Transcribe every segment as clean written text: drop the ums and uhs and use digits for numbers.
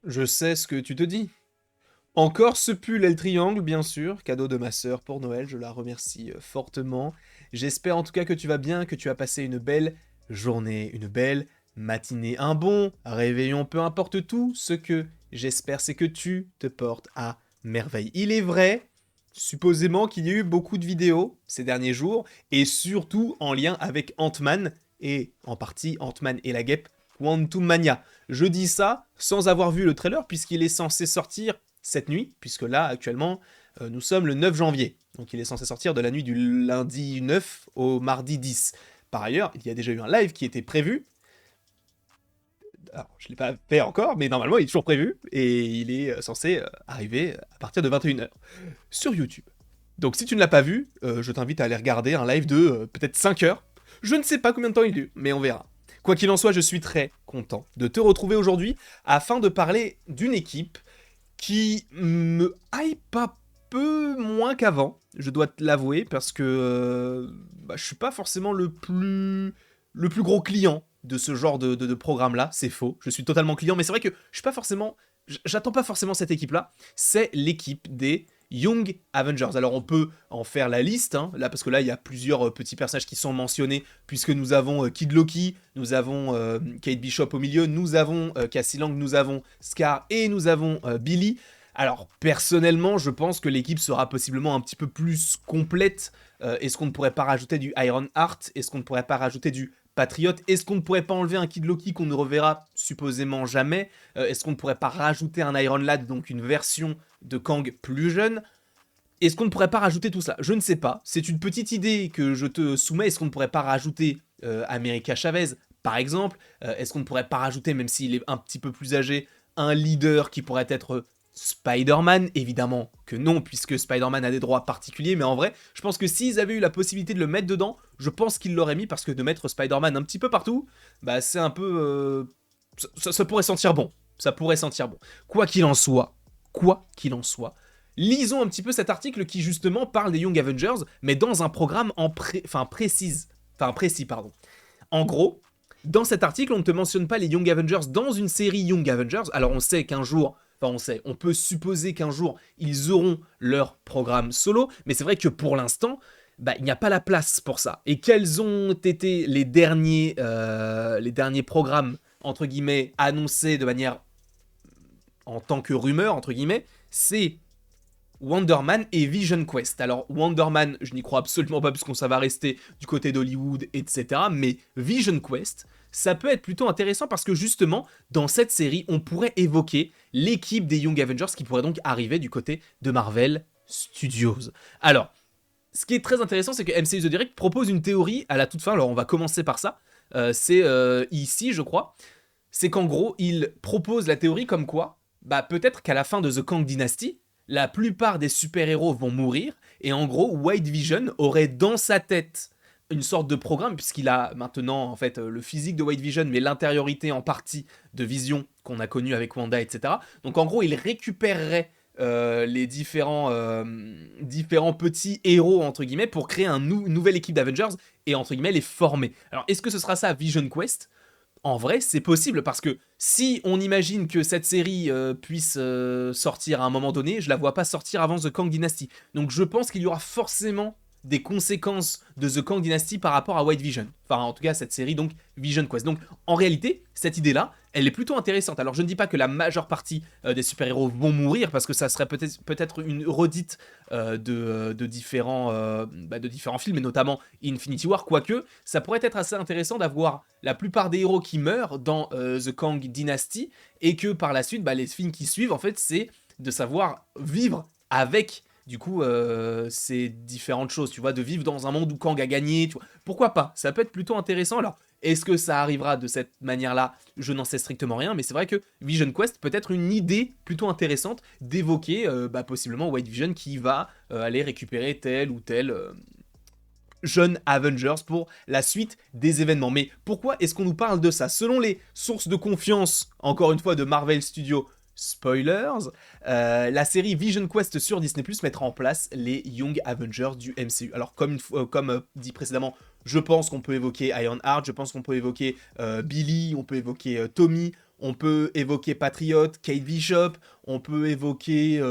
Je sais ce que tu te dis. Encore ce pull et le triangle, bien sûr, cadeau de ma sœur pour Noël, je la remercie fortement. J'espère en tout cas que tu vas bien, que tu as passé une belle journée, une belle matinée, un bon réveillon, peu importe tout. Ce que j'espère, c'est que tu te portes à merveille. Il est vrai, supposément, qu'il y a eu beaucoup de vidéos ces derniers jours, et surtout en lien avec Ant-Man, et en partie Ant-Man et la guêpe, Quantum Mania. Je dis ça sans avoir vu le trailer, puisqu'il est censé sortir cette nuit, puisque là, actuellement, nous sommes le 9 janvier. Donc il est censé sortir de la nuit du lundi 9 au mardi 10. Par ailleurs, il y a déjà eu un live qui était prévu. Alors, je ne l'ai pas fait encore, mais normalement, il est toujours prévu. Et il est censé arriver à partir de 21h sur YouTube. Donc si tu ne l'as pas vu, je t'invite à aller regarder un live de peut-être 5 heures. Je ne sais pas combien de temps il dure, mais on verra. Quoi qu'il en soit, je suis très content de te retrouver aujourd'hui afin de parler d'une équipe qui me hype un peu moins qu'avant, je dois te l'avouer, parce que je suis pas forcément le plus gros client de ce genre de programme-là, c'est faux, je suis totalement client, mais c'est vrai que je suis pas forcément, j'attends pas forcément cette équipe-là, c'est l'équipe des Young Avengers. Alors on peut en faire la liste, hein, là parce que là il y a plusieurs petits personnages qui sont mentionnés, puisque nous avons Kid Loki, nous avons Kate Bishop au milieu, nous avons Cassie Lang, nous avons Scar et nous avons Billy. Alors personnellement je pense que l'équipe sera possiblement un petit peu plus complète. Est-ce qu'on ne pourrait pas rajouter du Iron Heart? Est-ce qu'on ne pourrait pas rajouter du Patriot? Est-ce qu'on ne pourrait pas enlever un Kid Loki qu'on ne reverra supposément jamais? Est-ce qu'on ne pourrait pas rajouter un Iron Lad, donc une version de Kang plus jeune? Est-ce qu'on ne pourrait pas rajouter tout cela? Je ne sais pas. C'est une petite idée que je te soumets. Est-ce qu'on ne pourrait pas rajouter America Chavez, par exemple? Est-ce qu'on ne pourrait pas rajouter, même s'il est un petit peu plus âgé, un leader qui pourrait être Spider-Man? Évidemment que non, puisque Spider-Man a des droits particuliers, mais en vrai, je pense que s'ils avaient eu la possibilité de le mettre dedans, je pense qu'ils l'auraient mis, parce que de mettre Spider-Man un petit peu partout, bah c'est un peu... ça pourrait sentir bon. Ça pourrait sentir bon. Quoi qu'il en soit, lisons un petit peu cet article qui justement parle des Young Avengers, mais dans un programme précis, pardon. En gros, dans cet article, on ne te mentionne pas les Young Avengers dans une série Young Avengers. Alors on sait qu'un jour, on peut supposer qu'un jour, ils auront leur programme solo, mais c'est vrai que pour l'instant, il n'y a pas la place pour ça. Et quels ont été les derniers programmes, entre guillemets, annoncés de manière en tant que rumeur, entre guillemets, c'est Wonder Man et Vision Quest. Alors Wonder Man, je n'y crois absolument pas puisqu'on ça va rester du côté d'Hollywood, etc. Mais Vision Quest, ça peut être plutôt intéressant parce que justement, dans cette série, on pourrait évoquer l'équipe des Young Avengers qui pourrait donc arriver du côté de Marvel Studios. Alors, ce qui est très intéressant, c'est que MCU The Direct propose une théorie à la toute fin. Alors on va commencer par ça. C'est ici, je crois. C'est qu'en gros, il propose la théorie comme quoi, peut-être qu'à la fin de The Kang Dynasty, la plupart des super-héros vont mourir, et en gros, White Vision aurait dans sa tête une sorte de programme, puisqu'il a maintenant en fait le physique de White Vision, mais l'intériorité en partie de Vision qu'on a connu avec Wanda, etc. Donc en gros, il récupérerait les différents petits héros, entre guillemets, pour créer une nouvelle équipe d'Avengers, et entre guillemets les former. Alors est-ce que ce sera ça Vision Quest? En vrai, c'est possible parce que si on imagine que cette série puisse sortir à un moment donné, je la vois pas sortir avant The Kang Dynasty. Donc je pense qu'il y aura forcément des conséquences de The Kang Dynasty par rapport à White Vision. Enfin, en tout cas, cette série, donc Vision Quest. Donc, en réalité, cette idée-là, elle est plutôt intéressante. Alors, je ne dis pas que la majeure partie des super-héros vont mourir, parce que ça serait peut-être une redite de différents films, et notamment Infinity War, quoique, ça pourrait être assez intéressant d'avoir la plupart des héros qui meurent dans The Kang Dynasty, et que par la suite, les films qui suivent, en fait, c'est de savoir vivre avec du coup ces différentes choses, tu vois, de vivre dans un monde où Kang a gagné, tu vois. Pourquoi pas? Ça peut être plutôt intéressant. Alors, est-ce que ça arrivera de cette manière-là? Je n'en sais strictement rien, mais c'est vrai que Vision Quest peut être une idée plutôt intéressante d'évoquer possiblement White Vision qui va aller récupérer tel ou tel jeune Avengers pour la suite des événements. Mais pourquoi est-ce qu'on nous parle de ça? Selon les sources de confiance, encore une fois, de Marvel Studios, spoilers, la série Vision Quest sur Disney+ mettra en place les Young Avengers du MCU. Alors comme dit précédemment, je pense qu'on peut évoquer Ironheart, je pense qu'on peut évoquer Billy, on peut évoquer Tommy, on peut évoquer Patriot, Kate Bishop, on peut évoquer...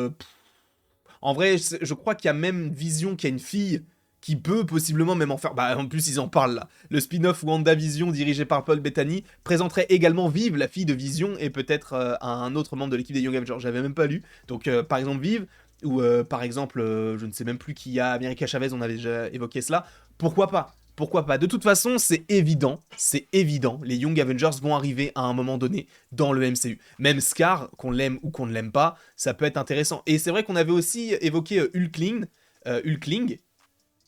En vrai, je crois qu'il y a même Vision qui a une fille qui peut possiblement même en faire... Bah, en plus, ils en parlent, là. Le spin-off WandaVision, dirigé par Paul Bettany, présenterait également Vive, la fille de Vision, et peut-être un autre membre de l'équipe des Young Avengers. J'avais même pas lu. Donc, par exemple, Vive, ou par exemple, je ne sais même plus qui y a, America Chavez, on avait déjà évoqué cela. Pourquoi pas? Pourquoi pas? De toute façon, c'est évident, les Young Avengers vont arriver à un moment donné dans le MCU. Même Scar, qu'on l'aime ou qu'on ne l'aime pas, ça peut être intéressant. Et c'est vrai qu'on avait aussi évoqué Hulkling, Hulkling,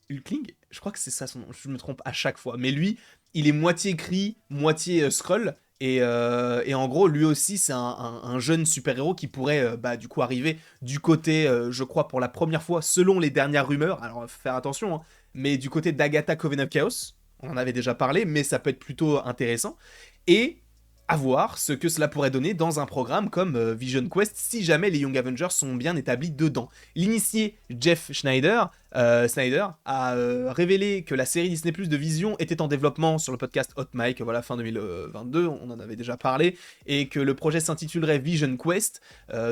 je crois que c'est ça son nom, je me trompe à chaque fois. Mais lui, il est moitié Kree, moitié Skrull. Et en gros, lui aussi, c'est un jeune super-héros qui pourrait du coup arriver du côté, je crois pour la première fois, selon les dernières rumeurs, alors faut faire attention, hein, mais du côté d'Agatha Coven of Chaos, on en avait déjà parlé, mais ça peut être plutôt intéressant. Et à voir ce que cela pourrait donner dans un programme comme Vision Quest, si jamais les Young Avengers sont bien établis dedans. L'initié Jeff Snyder a révélé que la série Disney Plus de Vision était en développement sur le podcast Hot Mic, voilà, fin 2022, on en avait déjà parlé, et que le projet s'intitulerait Vision Quest,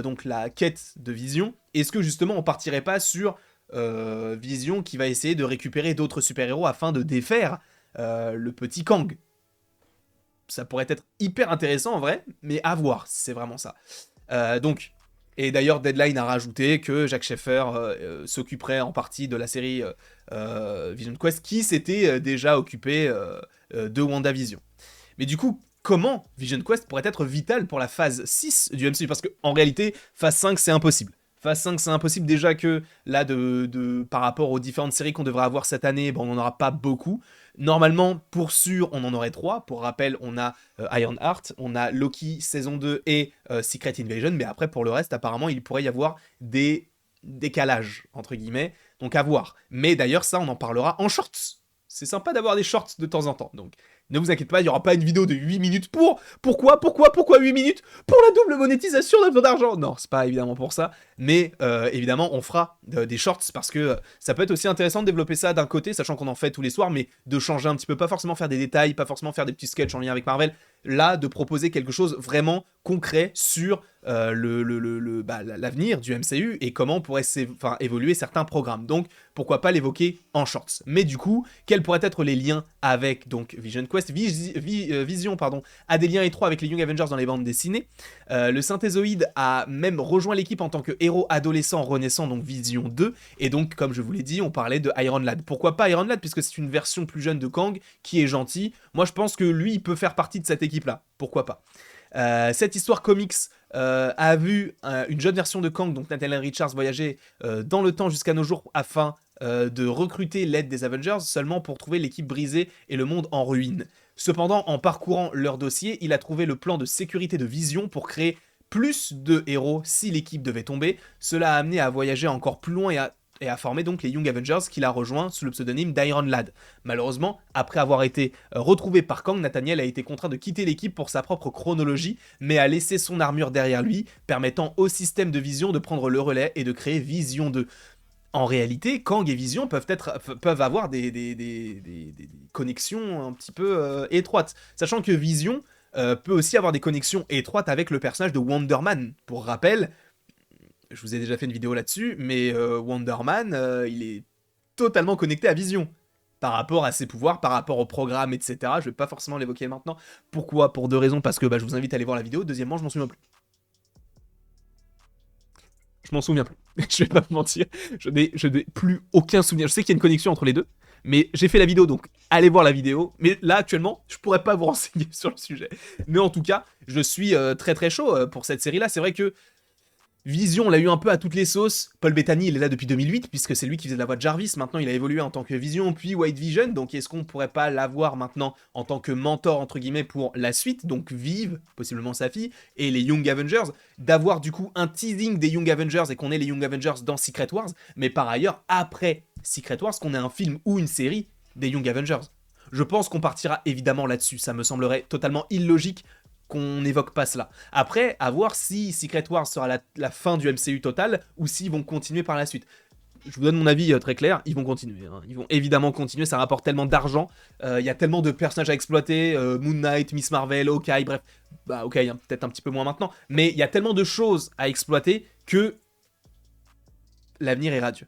donc la quête de Vision. Est-ce que justement on partirait pas sur Vision qui va essayer de récupérer d'autres super-héros afin de défaire le petit Kang? Ça pourrait être hyper intéressant en vrai, mais à voir si c'est vraiment ça. Et d'ailleurs, Deadline a rajouté que Jack Sheffer s'occuperait en partie de la série Vision Quest, qui s'était déjà occupé de WandaVision. Mais du coup, comment Vision Quest pourrait être vital pour la phase 6 du MCU? Parce qu'en réalité, phase 5, c'est impossible. Phase 5, c'est impossible déjà que, là, par rapport aux différentes séries qu'on devrait avoir cette année, on n'en aura pas beaucoup. Normalement, pour sûr, on en aurait 3. Pour rappel, on a Ironheart, on a Loki saison 2 et Secret Invasion. Mais après, pour le reste, apparemment, il pourrait y avoir des décalages, entre guillemets. Donc à voir. Mais d'ailleurs, ça, on en parlera en shorts. C'est sympa d'avoir des shorts de temps en temps. Donc ne vous inquiétez pas, il n'y aura pas une vidéo de 8 minutes pour... Pourquoi 8 minutes? Pour la double monétisation d'un peu d'argent. Non, c'est pas évidemment pour ça. Mais évidemment, on fera des shorts parce que ça peut être aussi intéressant de développer ça d'un côté, sachant qu'on en fait tous les soirs, mais de changer un petit peu, pas forcément faire des détails, pas forcément faire des petits sketchs en lien avec Marvel. Là, de proposer quelque chose vraiment concret sur l'avenir du MCU et comment pourraient évoluer certains programmes. Donc, pourquoi pas l'évoquer en shorts. Mais du coup, quels pourraient être les liens avec donc Vision Quest? Vision a des liens étroits avec les Young Avengers dans les bandes dessinées. Le Synthézoïde a même rejoint l'équipe en tant que héros adolescent renaissant, donc Vision 2. Et donc, comme je vous l'ai dit, on parlait de Iron Lad. Pourquoi pas Iron Lad? Puisque c'est une version plus jeune de Kang qui est gentil. Moi, je pense que lui, il peut faire partie de cette équipe-là. Pourquoi pas? Cette histoire comics a vu une jeune version de Kang, donc Nathaniel Richards, voyager dans le temps jusqu'à nos jours afin de recruter l'aide des Avengers, seulement pour trouver l'équipe brisée et le monde en ruine. Cependant, en parcourant leur dossier, il a trouvé le plan de sécurité de Vision pour créer plus de héros si l'équipe devait tomber. Cela a amené à voyager encore plus loin et à former donc les Young Avengers qu'il a rejoint sous le pseudonyme d'Iron Lad. Malheureusement, après avoir été retrouvé par Kang, Nathaniel a été contraint de quitter l'équipe pour sa propre chronologie, mais a laissé son armure derrière lui, permettant au système de Vision de prendre le relais et de créer Vision 2. En réalité, Kang et Vision peuvent avoir des connexions un petit peu étroites, sachant que Vision peut aussi avoir des connexions étroites avec le personnage de Wonder Man. Pour rappel, je vous ai déjà fait une vidéo là-dessus, mais Wonder Man, il est totalement connecté à Vision. Par rapport à ses pouvoirs, par rapport au programme, etc. Je vais pas forcément l'évoquer maintenant. Pourquoi? Pour deux raisons. Parce que je vous invite à aller voir la vidéo. Deuxièmement, je m'en souviens plus. Je m'en souviens plus. Je vais pas vous mentir. Je n'ai plus aucun souvenir. Je sais qu'il y a une connexion entre les deux. Mais j'ai fait la vidéo, donc allez voir la vidéo. Mais là, actuellement, je pourrais pas vous renseigner sur le sujet. Mais en tout cas, je suis très très chaud pour cette série-là. C'est vrai que Vision, on l'a eu un peu à toutes les sauces. Paul Bettany, il est là depuis 2008, puisque c'est lui qui faisait la voix de Jarvis. Maintenant, il a évolué en tant que Vision, puis White Vision. Donc, est-ce qu'on pourrait pas l'avoir maintenant en tant que mentor, entre guillemets, pour la suite? Donc, Vive, possiblement sa fille, et les Young Avengers. D'avoir, du coup, un teasing des Young Avengers et qu'on ait les Young Avengers dans Secret Wars. Mais par ailleurs, après Secret Wars, qu'on ait un film ou une série des Young Avengers. Je pense qu'on partira évidemment là-dessus. Ça me semblerait totalement illogique qu'on n'évoque pas cela. Après, à voir si Secret Wars sera la fin du MCU total ou s'ils vont continuer par la suite. je vous donne mon avis très clair, ils vont continuer. Hein. Ils vont évidemment continuer, ça rapporte tellement d'argent. Il y a tellement de personnages à exploiter. Moon Knight, Miss Marvel, Hawkeye, bref. Bah, Hawkeye, hein, peut-être un petit peu moins maintenant. Mais il y a tellement de choses à exploiter que l'avenir est radieux.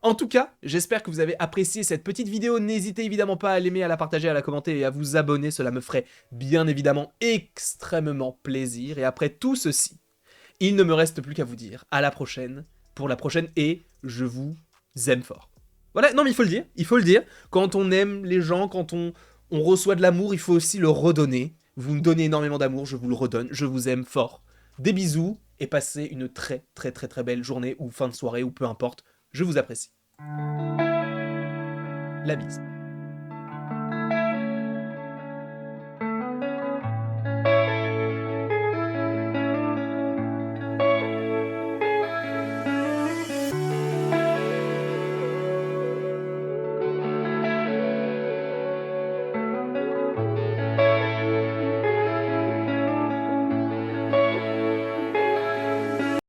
En tout cas, j'espère que vous avez apprécié cette petite vidéo. N'hésitez évidemment pas à l'aimer, à la partager, à la commenter et à vous abonner. Cela me ferait bien évidemment extrêmement plaisir. Et après tout ceci, il ne me reste plus qu'à vous dire à la prochaine, pour la prochaine, et je vous aime fort. Voilà, non mais il faut le dire. Quand on aime les gens, quand on reçoit de l'amour, il faut aussi le redonner. Vous me donnez énormément d'amour, je vous le redonne, je vous aime fort. Des bisous, et passez une très belle journée, ou fin de soirée, ou peu importe. Je vous apprécie. La bise.